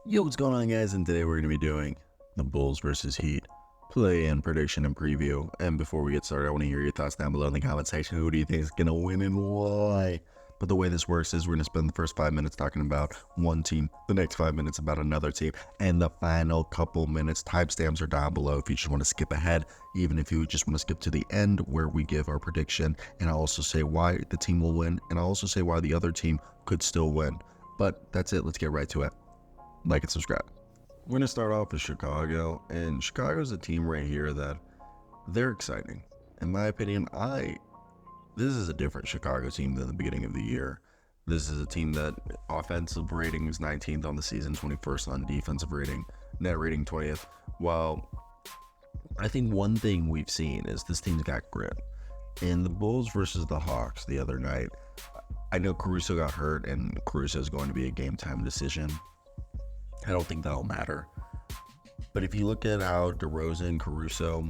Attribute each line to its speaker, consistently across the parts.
Speaker 1: Yo, what's going on, guys? And today we're going to be doing the Bulls versus Heat play-in prediction and preview. And before we get started, I want to hear your thoughts down below in the comment section. Who do you think is going to win and why? But the way this works is we're going to spend the first 5 minutes talking about one team, the next 5 minutes about another team, and the final couple minutes, timestamps are down below if you just want to skip ahead, even if you just want to skip to the end where we give our prediction. And I'll also say why the team will win, and I'll also say why the other team could still win. But that's it. Let's get right to it. Like and subscribe. We're going to start off with Chicago, and Chicago's a team right here that they're exciting. In my opinion, this is a different Chicago team than the beginning of the year. This is a team that offensive rating is 19th on the season, 21st on defensive rating, net rating 20th. While I think one thing we've seen is this team's got grit. In the Bulls versus the Hawks the other night, I know Caruso got hurt, and Caruso is going to be a game-time decision. I don't think that'll matter. But if you look at how DeRozan, Caruso,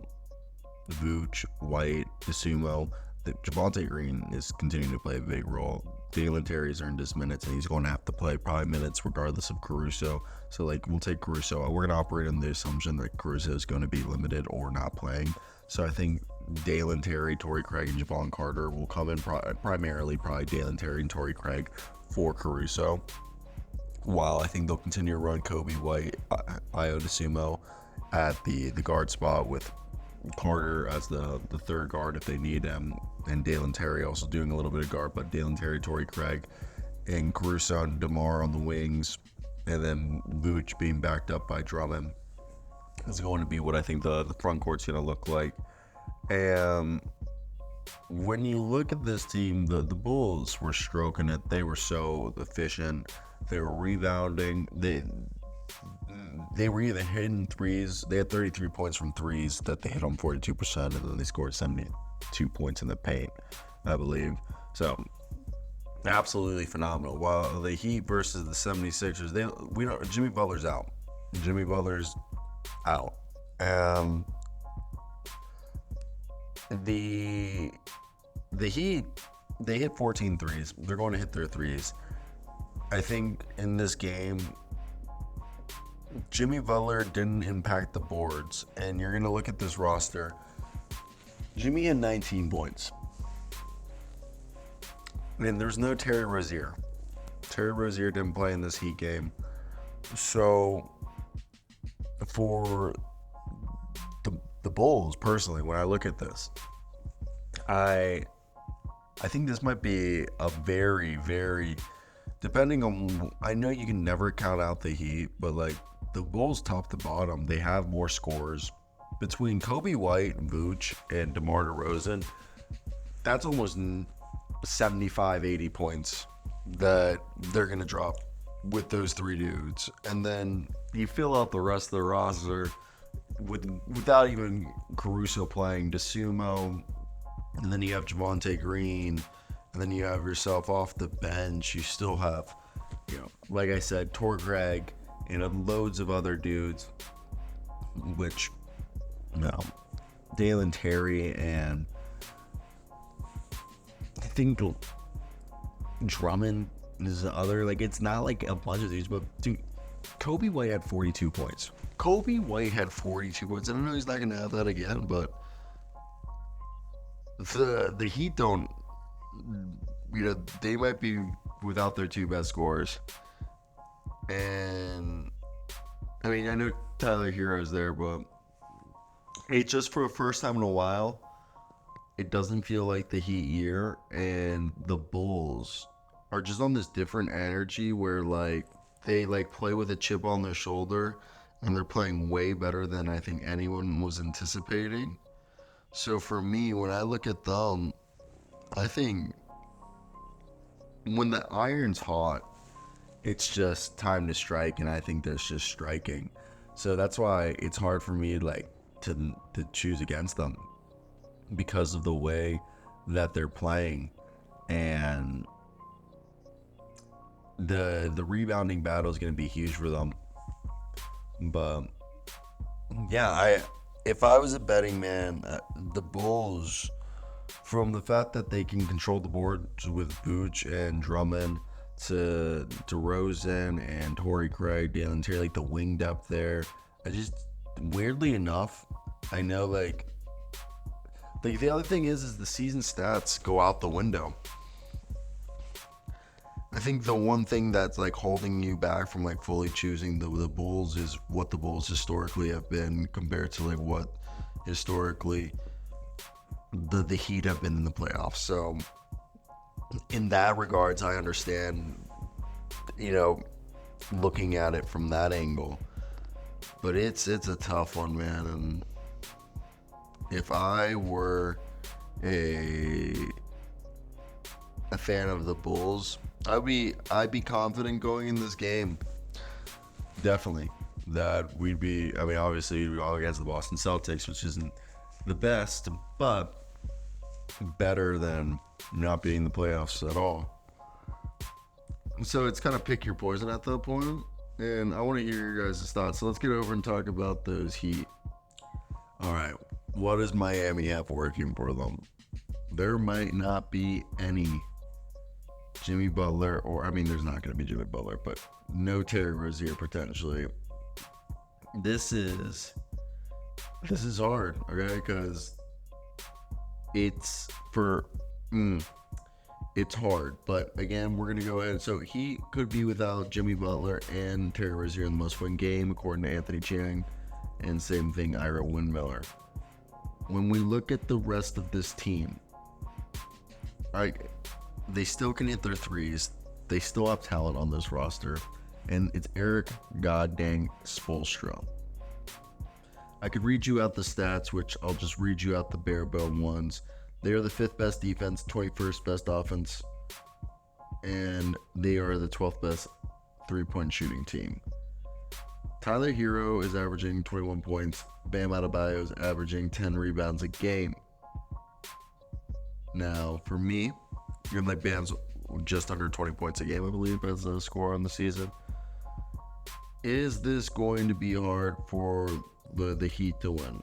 Speaker 1: Vooch, White, DeSumo, Javonte Green is continuing to play a big role. Dalen Terry's earned his minutes, and he's going to have to play probably minutes regardless of Caruso. So, we'll take Caruso. We're going to operate on the assumption that Caruso is going to be limited or not playing. So I think Dalen Terry, Torrey Craig, and Javon Carter will come in primarily probably Dalen Terry and Torrey Craig for Caruso. While I think they'll continue to run Kobe White, Ayo DeSumo at the guard spot with Carter as the third guard if they need him, and Dalen Terry also doing a little bit of guard, but Dalen Terry, Torrey Craig, and Caruso and DeMar on the wings, and then Vooch being backed up by Drummond is going to be what I think the front court's going to look like. And when you look at this team, the Bulls were stroking it. They were so efficient. They were rebounding. They were either hitting threes. They had 33 points from threes that they hit on 42%, and then they scored 72 points in the paint, I believe. So, absolutely phenomenal. While the Heat versus the 76ers, Jimmy Butler's out. Jimmy Butler's out. The Heat, they hit 14 threes. They're going to hit their threes. I think in this game, Jimmy Butler didn't impact the boards, and you're going to look at this roster. Jimmy had 19 points. And there's no Terry Rozier. Terry Rozier didn't play in this Heat game. So, for the Bulls, personally, when I look at this, I think this might be a very, very... Depending on, I know you can never count out the Heat, but the Bulls top to bottom, they have more scores. Between Kobe White, Vooch, and DeMar DeRozan, that's almost 75, 80 points that they're going to drop with those three dudes. And then you fill out the rest of the roster without even Caruso playing, DeSumo, and then you have Javonte Green, and then you have yourself off the bench. You still have, like I said, Torrey Craig and loads of other dudes, which, Dalen Terry and I think Drummond is the other. It's not like a bunch of these, but dude, Kobe White had 42 points. Kobe White had 42 points. I don't know he's not going to have that again, but the Heat don't. They might be without their two best scorers. And, I know Tyler Hero's there, but it's just for the first time in a while, it doesn't feel like the Heat year, and the Bulls are just on this different energy where, they, play with a chip on their shoulder, and they're playing way better than I think anyone was anticipating. So for me, when I look at them, I think when the iron's hot, it's just time to strike, and I think there's just striking. So that's why it's hard for me to choose against them because of the way that they're playing, and the rebounding battle is going to be huge for them. But yeah, if I was a betting man, the Bulls, from the fact that they can control the boards with Vooch and Drummond, to DeRozan and Torrey Craig, Dalen Terry, like the wing depth there. I just, weirdly enough, I know like the other thing is the season stats go out the window. I think the one thing that's like holding you back from like fully choosing the Bulls is what the Bulls historically have been compared to like what historically the Heat have been in the playoffs. So in that regards, I understand, looking at it from that angle. But it's a tough one, man. And if I were a fan of the Bulls, I'd be confident going in this game. Definitely. That we'd be, obviously we'd be all against the Boston Celtics, which isn't the best, but better than not being in the playoffs at all. So it's kind of pick your poison at that point, and I want to hear your guys' thoughts. So let's get over and talk about those Heat. All right, what does Miami have working for them? There might not be any Jimmy Butler, or there's not going to be Jimmy Butler, but no Terry Rozier potentially. This is hard, okay? Because it's hard. But again, we're going to go ahead. So he could be without Jimmy Butler and Terry Rozier in the most-win game, according to Anthony Chang. And same thing, Ira Windmiller. When we look at the rest of this team, they still can hit their threes. They still have talent on this roster. And it's Eric goddamn Spoelstra. I could read you out the stats, which I'll just read you out the bare bone ones. They are the 5th best defense, 21st best offense, and they are the 12th best three-point shooting team. Tyler Hero is averaging 21 points. Bam Adebayo is averaging 10 rebounds a game. Now, for me, like Bam's just under 20 points a game, I believe, as a score on the season. Is this going to be hard for the Heat to win?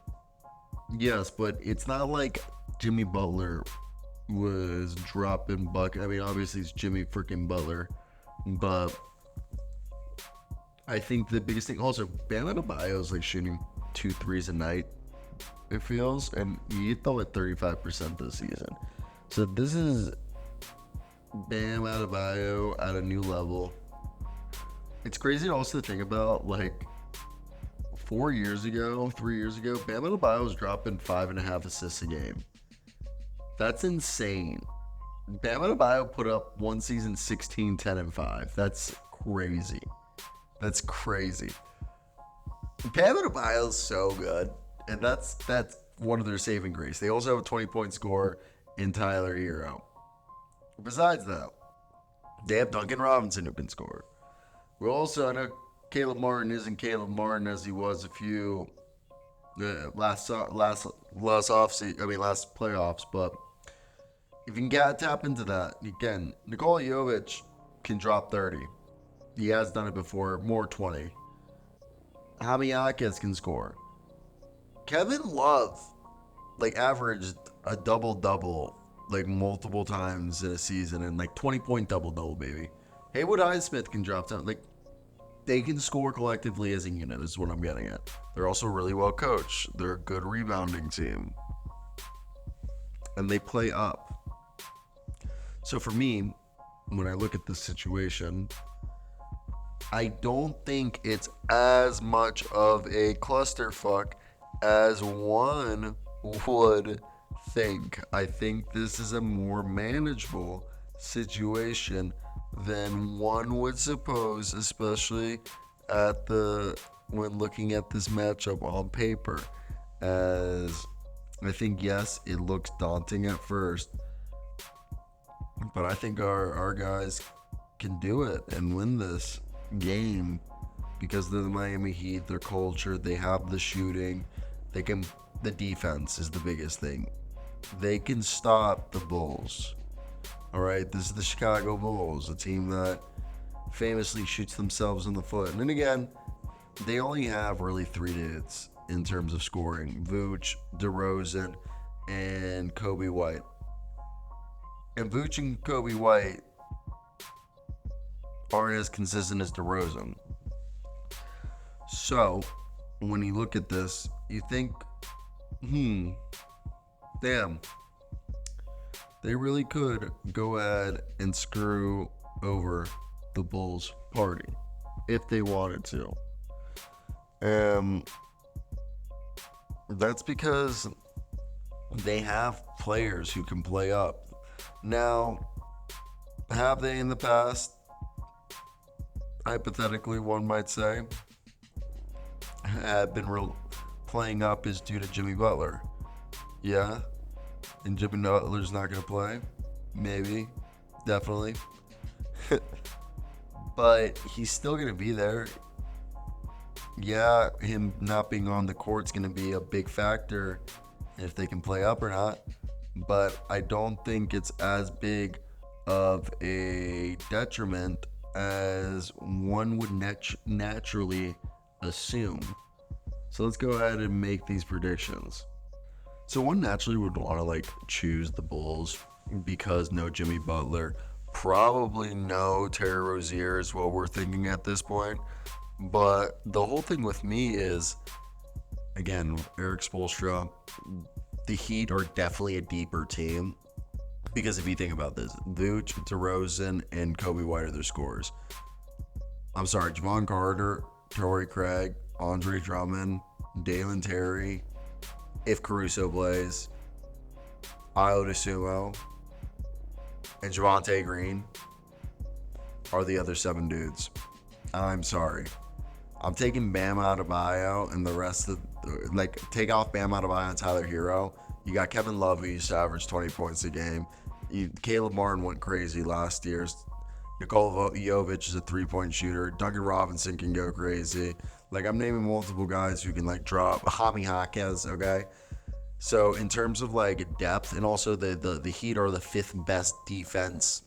Speaker 1: Yes, but it's not like Jimmy Butler was dropping buckets. Obviously it's Jimmy freaking Butler, but I think the biggest thing also, Bam Adebayo is like shooting 2 threes a night, it feels, and he hit them at 35% this season. So this is Bam Adebayo at a new level. It's crazy to also think about, like, 3 years ago, Bam Adebayo was dropping 5.5 assists a game. That's insane. Bam Adebayo put up one season 16, 10, and 5. That's crazy. Bam Adebayo is so good, and that's one of their saving grace. They also have a 20-point scorer in Tyler Hero. Besides that, they have Duncan Robinson who can score. We also, I know Caleb Martin isn't Caleb Martin as he was a few last playoffs, but if you can tap into that, you can. Nikola Jovic can drop 30. He has done it before, more 20. Jaime Jaquez can score. Kevin Love, averaged a double-double, multiple times in a season, and 20-point double-double, baby. Haywood Highsmith can drop down. They can score collectively as a unit, is what I'm getting at. They're also really well coached. They're a good rebounding team. And they play up. So for me, when I look at this situation, I don't think it's as much of a clusterfuck as one would think. I think this is a more manageable situation than one would suppose, especially when looking at this matchup on paper. As I think, yes, it looks daunting at first, but I think our guys can do it and win this game because they're the Miami Heat, their culture, they have the shooting, the defense is the biggest thing. They can stop the Bulls. All right, this is the Chicago Bulls, a team that famously shoots themselves in the foot. And then again, they only have really 3 dudes in terms of scoring: Vooch, DeRozan, and Kobe White. And Vooch and Kobe White, aren't as consistent as DeRozan. So, when you look at this, you think, damn, they really could go ahead and screw over the Bulls party if they wanted to. That's because they have players who can play up. Now, have they in the past? Hypothetically, one might say, have been playing up is due to Jimmy Butler. Yeah, and Jimmy Butler's not going to play. Maybe, definitely. But he's still going to be there. Yeah, him not being on the court's going to be a big factor if they can play up or not. But I don't think it's as big of a detriment as one would naturally assume. So let's go ahead and make these predictions. So one naturally would want to choose the Bulls because no Jimmy Butler, probably no Terry Rozier is what we're thinking at this point. But the whole thing with me is, again, Eric Spoelstra, the Heat are definitely a deeper team. Because if you think about this, Vooch, DeRozan, and Kobe White are their scorers. I'm sorry, Javon Carter, Torrey Craig, Andre Drummond, Dalen Terry, if Caruso plays, Ayo Dosunmu, and Javonte Green are the other 7 dudes. I'm sorry. I'm taking Bam Adebayo and the rest of, take off Bam Adebayo and Tyler Hero. You got Kevin Love, who used to average 20 points a game. Caleb Martin went crazy last year. Nikola Jovic is a 3-point shooter. Duncan Robinson can go crazy. I'm naming multiple guys who can drop. Jaime Jaquez, okay? So in terms of depth, and also the Heat are the 5th best defense.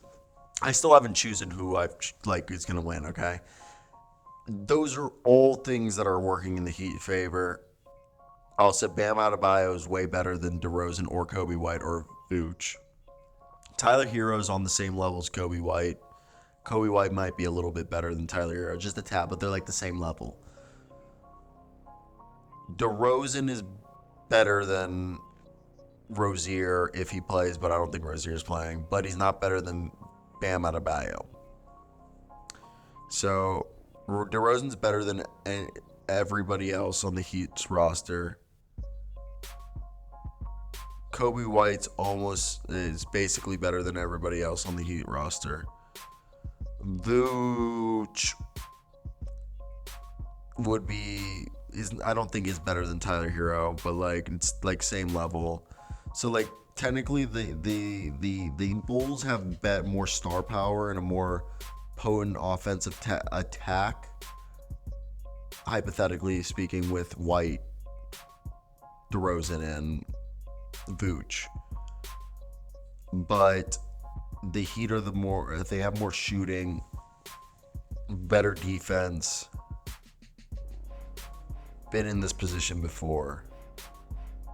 Speaker 1: I still haven't chosen who I is gonna win, okay? Those are all things that are working in the Heat favor. Also, Bam Adebayo is way better than DeRozan or Kobe White or Vooch. Tyler Hero's on the same level as Kobe White. Kobe White might be a little bit better than Tyler Hero, just a tad, but they're the same level. DeRozan is better than Rozier if he plays, but I don't think Rozier's playing. But he's not better than Bam Adebayo. So DeRozan's better than everybody else on the Heat's roster. Kobe White's is basically better than everybody else on the Heat roster. Vooch I don't think is better than Tyler Hero, but it's same level. So technically the Bulls have more star power and a more potent offensive attack, hypothetically speaking, with White, DeRozan, and Vooch. But the Heat are they have more shooting, better defense, been in this position before.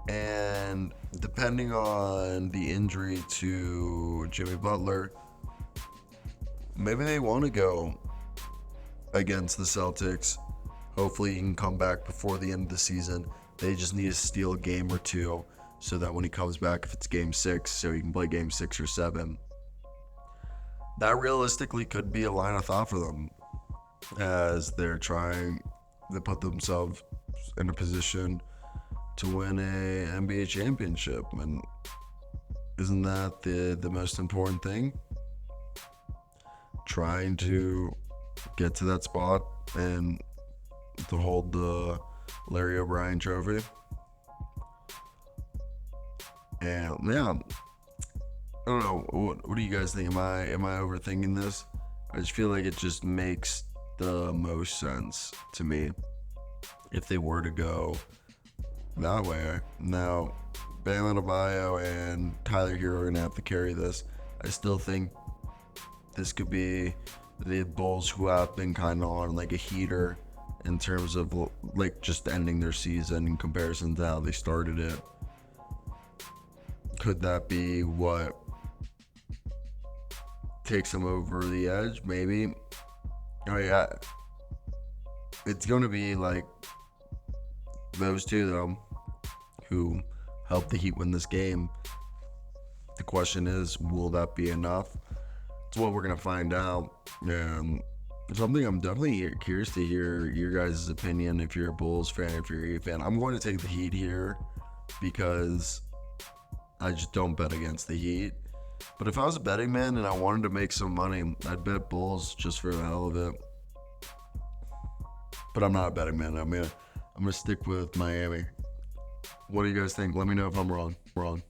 Speaker 1: And depending on the injury to Jimmy Butler, maybe they want to go against the Celtics. Hopefully he can come back before the end of the season. They just need to steal a game or two so that when he comes back, if it's game 6, so he can play game 6 or 7. That realistically could be a line of thought for them as they're trying to put themselves in a position to win a NBA championship. And isn't that the most important thing? Trying to get to that spot and to hold the Larry O'Brien trophy. And yeah, I don't know. What do you guys think? Am I overthinking this? I just feel like it just makes the most sense to me if they were to go that way. Now, Bam Adebayo and Tyler Hero are gonna have to carry this. I still think this could be the Bulls, who have been kind of on a heater in terms of just ending their season in comparison to how they started it. Could that be what takes them over the edge? Maybe. Oh yeah, it's gonna be like those two though, who helped the Heat win this game. The question is, will that be enough? It's what we're gonna find out. Something I'm definitely curious to hear your guys' opinion. If you're a Bulls fan, if you're a Heat fan, I'm going to take the Heat here because I just don't bet against the Heat. But if I was a betting man and I wanted to make some money, I'd bet Bulls just for the hell of it. But I'm not a betting man. I'm gonna stick with Miami. What do you guys think? Let me know if I'm wrong.